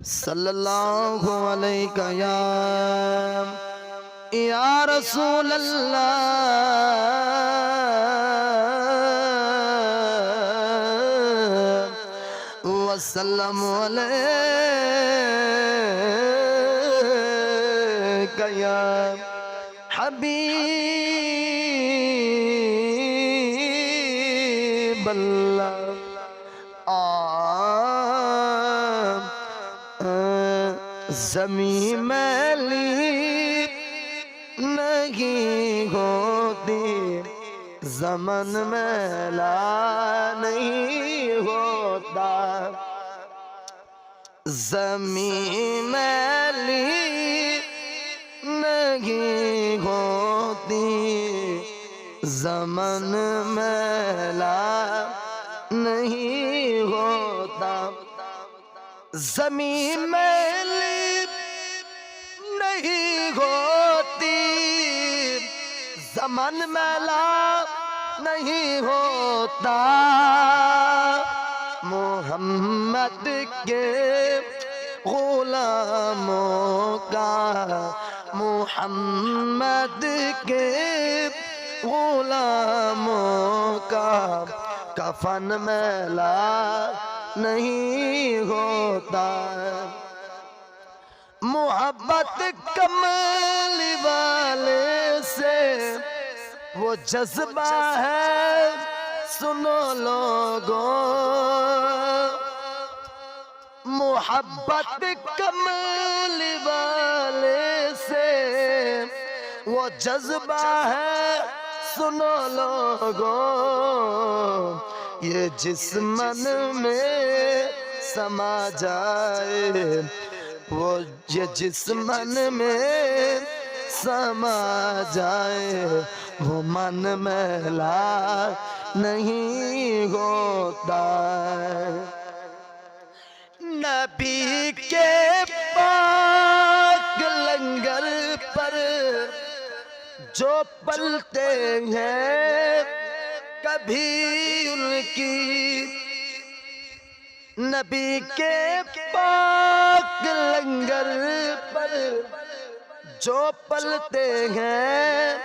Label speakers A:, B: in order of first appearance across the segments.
A: صلی اللہ علیہ یا رسول اللہ وسلم علیہ یا حبیب اللہ زمین میلی نہیں ہوتی زمن میلا نہیں ہوتا زمین میلی نہیں ہوتی زمن میلا نہیں ہوتا زمین میلی نہیں ہوتی زمن میلا نہیں ہوتا محمد کے غلاموں کا محمد کے غلاموں کا کفن میلا نہیں ہوتا محبت کملی والے سے وہ جذبہ ہے سنو لوگوں محبت کملی والے سے وہ جذبہ ہے سنو لوگوں یہ جسمن میں سما جائے وہ یہ جسمن میں سما جائے وہ من میلا نہیں ہوتا نبی کے پاک لنگر پر جو پلتے ہیں کبھی ان کی نبی کے پاک لنگر پر جو پلتے ہیں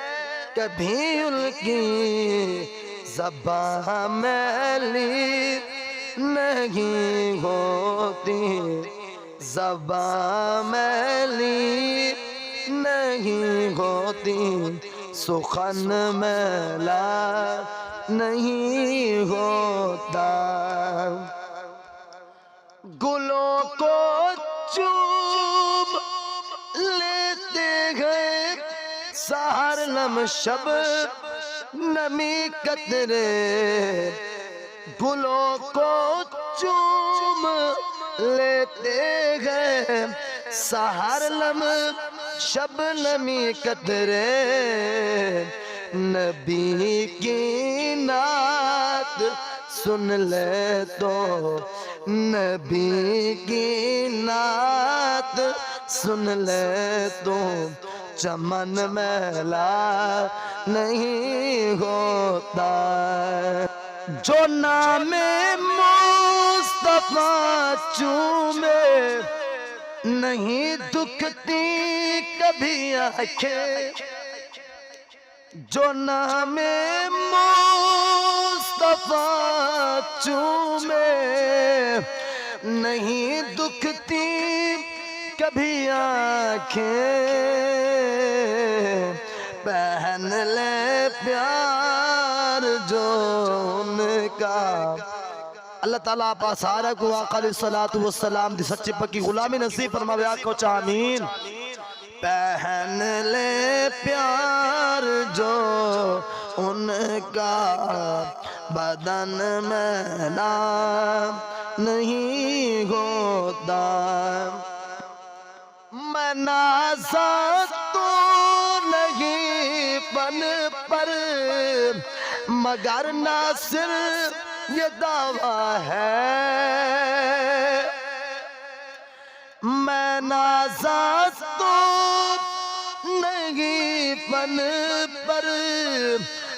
A: کبھی ان کی زبان میلی نہیں ہوتی زبان میلی نہیں ہوتی سخن میلا نہیں ہوتا گلوں کو چوم لیتے گئے سحر نم شب نمی قطرے گلوں کو چوم لیتے گئے سحر نم شب نمی قطرے نبی کی نعت سن لے تو نبی کی نعت سن لے تو چمن میلا نہیں ہوتا جو نام مصطفیٰ چومے نہیں دکھتی کبھی آنکھیں جو نام مصطفیٰ چومے نہیں دکھتی کبھی آنکھیں پہن لے پیار جو ان کا اللہ تعالیٰ آپ سارا کو آقا علیہ السلام دی سچی پکی غلامی نصیب فرماوے آقا آمین پہن لے پیار جو ان کا بدن میلا نہیں ہوتا میں نازا تو نہیں پن پر مگر ناصر یہ دعویٰ ہے میں نازا تو نہیں پن پر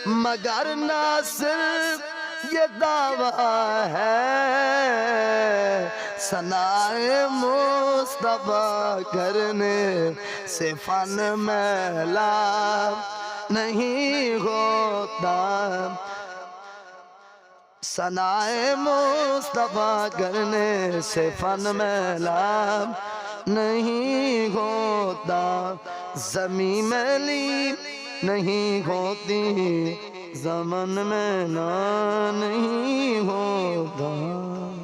A: مگر ناصر یہ دعویٰ ہے ثنائے مصطفیٰ کرنے سے فن میلا نہیں ہوتا ثنائے مصطفیٰ کرنے سے فن میلا نہیں ہوتا زمین میلی نہیں ہوتی زمن میں نہ نہیں ہوتا